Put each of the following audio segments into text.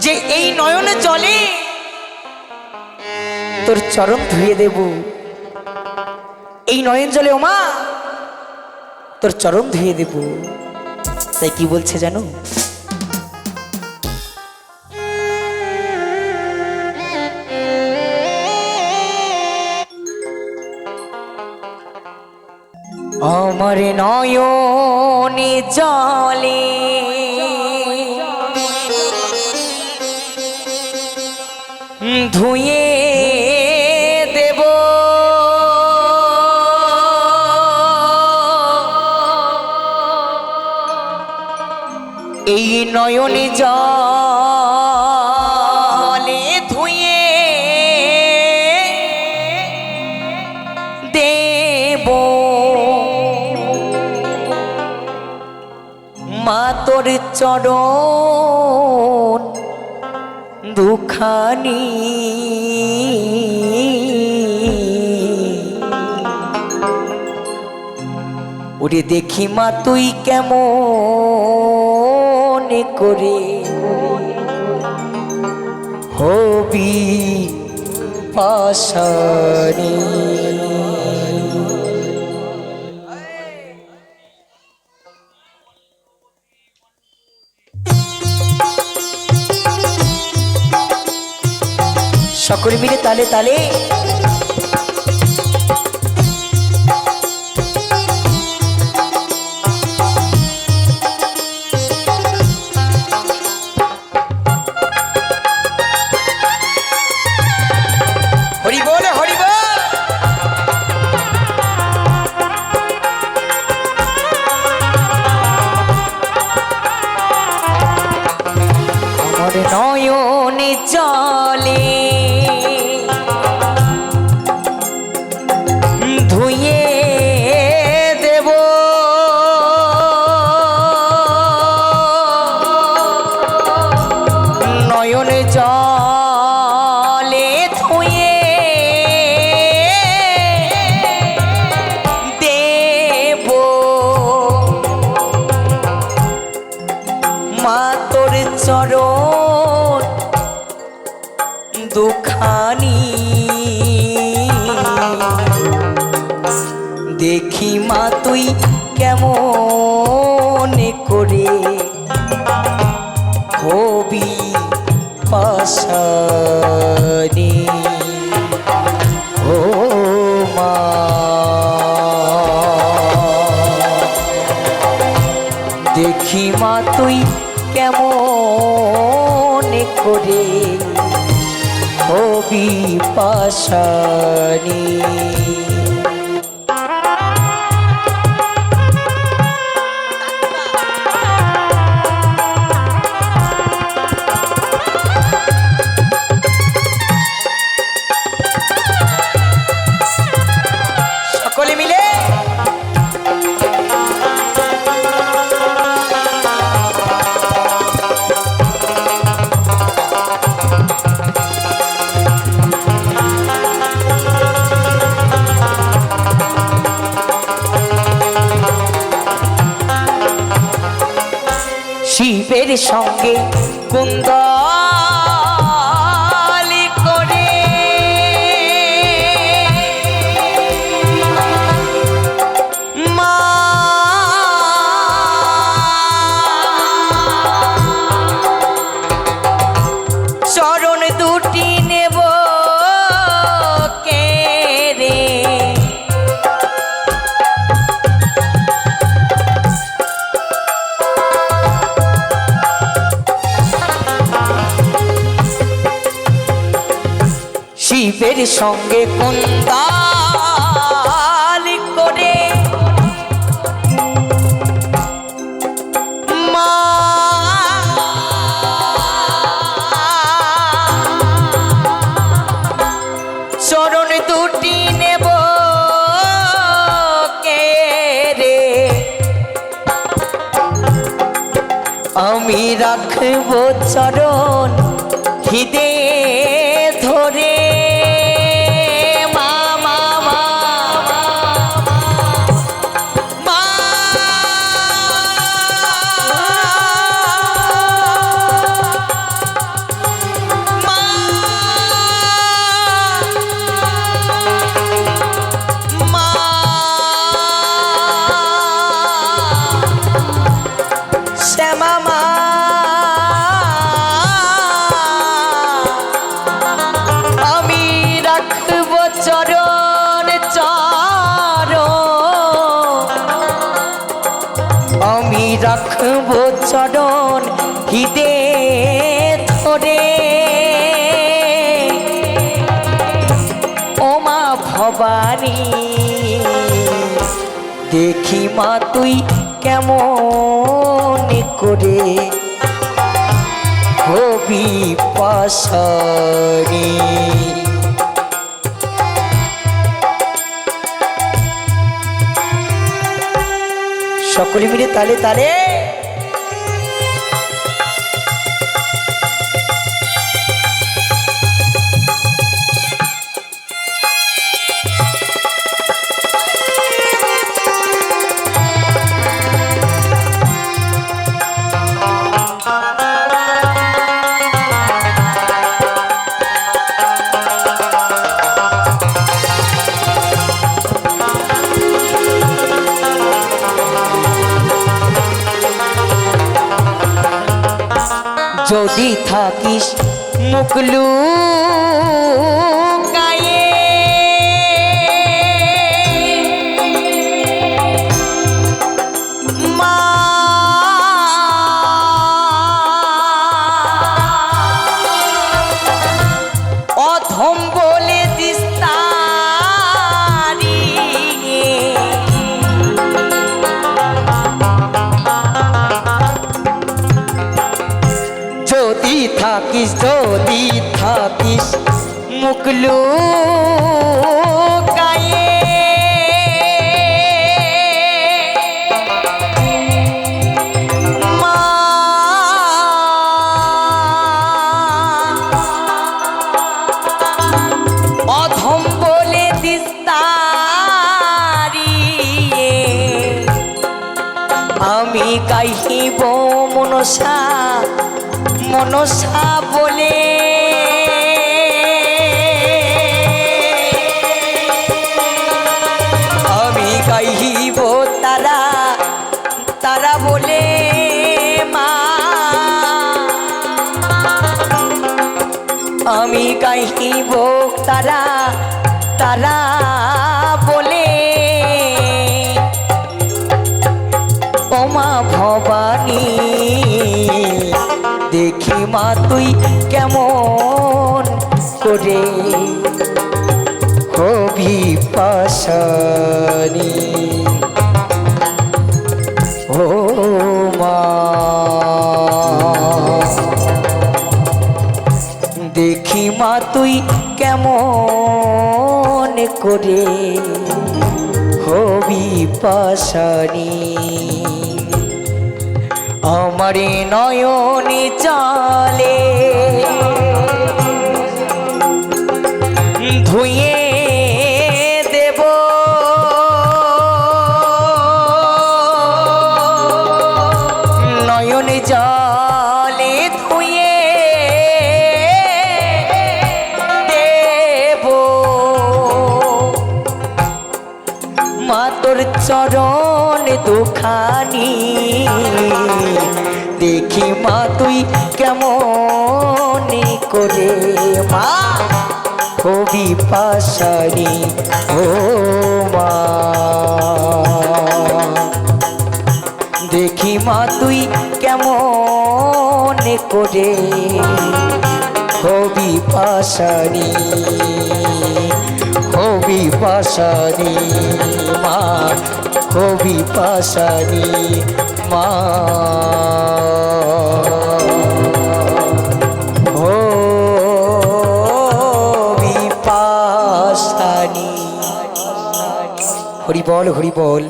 যে এই নয়নে জলে তোর চরণ ধুয়ে দেব, এই নয়ন জলে ওমা তোর চরণ ধুয়ে দেব। তাই কি বলছে জানো? আমার নয়নে জলে ধুয়ে দেব, এই নয়নে জলে ধুয়ে দেব, মা তোর চরণ দুখানি ওরে দেখি মা তুই কেমন করে হবি পাশানি। সকলে মিলে তালে তালে হরি বল হরি বল। আমার নয়নে জলে ধুয়ে দেব, নয়নে জলে ধুয়ে দেব, মা তোর চরণ দুখানি দেখি মা তুই কেমন করে হবি পাশানি। ও মা দেখি মা তুই কেমন করে হবি পাশানি। সকলে মিলে শিবের সঙ্গে কুন্দলি করে মা চরণ দুটি নেব কে রে, শিবের সঙ্গে কুন্দলি করে মা চরণ দুটি নেব কে রে, আমি রাখব চরণ হৃদে ধরে। করে ও মা ভবানী, দেখি মা তুই কেমন করে হবি পাশানি। সকলে মিলে তালে তালে যদি থাকিস মুকলু গায়ে, মা অধম বলে দিস্তারি, যদি থাকিস মুকলু গায়ে, মা অধম বলে দিস্তারি, আমি গাইব মনসা মনসা বলে, আমি গাইব তারা তারা বলে, মা আমি গাইব তারা তারা বলে, ও মা ভবানী, দেখি মা তুই কেমন করে হবি পাশানি। ও মা দেখি মা তুই কেমন করে হবি পাশানি। আমারে নয়নে চলে ধুয়ে দেব, নয়নে জলে ধুয়ে দেব, মা তোর চরণ দুখানি, দেখি মা তুই কেমন করে মা হবি পাশানি। ও মা দেখি মা তুই কেমন করে হবি পাশানি, হবি পাশানি মা, হবি পাশানি মা। হরি বল হরি বল।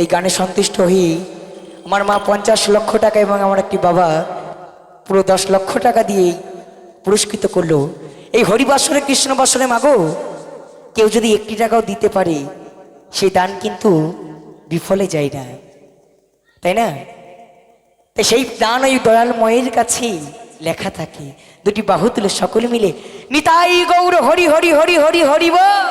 এই গানে সন্তুষ্ট হয়ে আমার মা 50 লক্ষ টাকা এবং আমার একটি বাবা পুরো 10 লক্ষ টাকা দিয়ে পুরস্কৃত করলো। এই হরিবাসরে কৃষ্ণ বাসরে মাগো কেউ যদি 1টি টাকাও দিতে পারে সেই দান কিন্তু বিফলে যায় না, তাই না? তাই সেই দান ওই দয়ালময়ের কাছে লেখা থাকে। দুটি বাহু তুলে সকলে মিলে নিতাই গৌর হরি হরি হরি হরি হরি বল।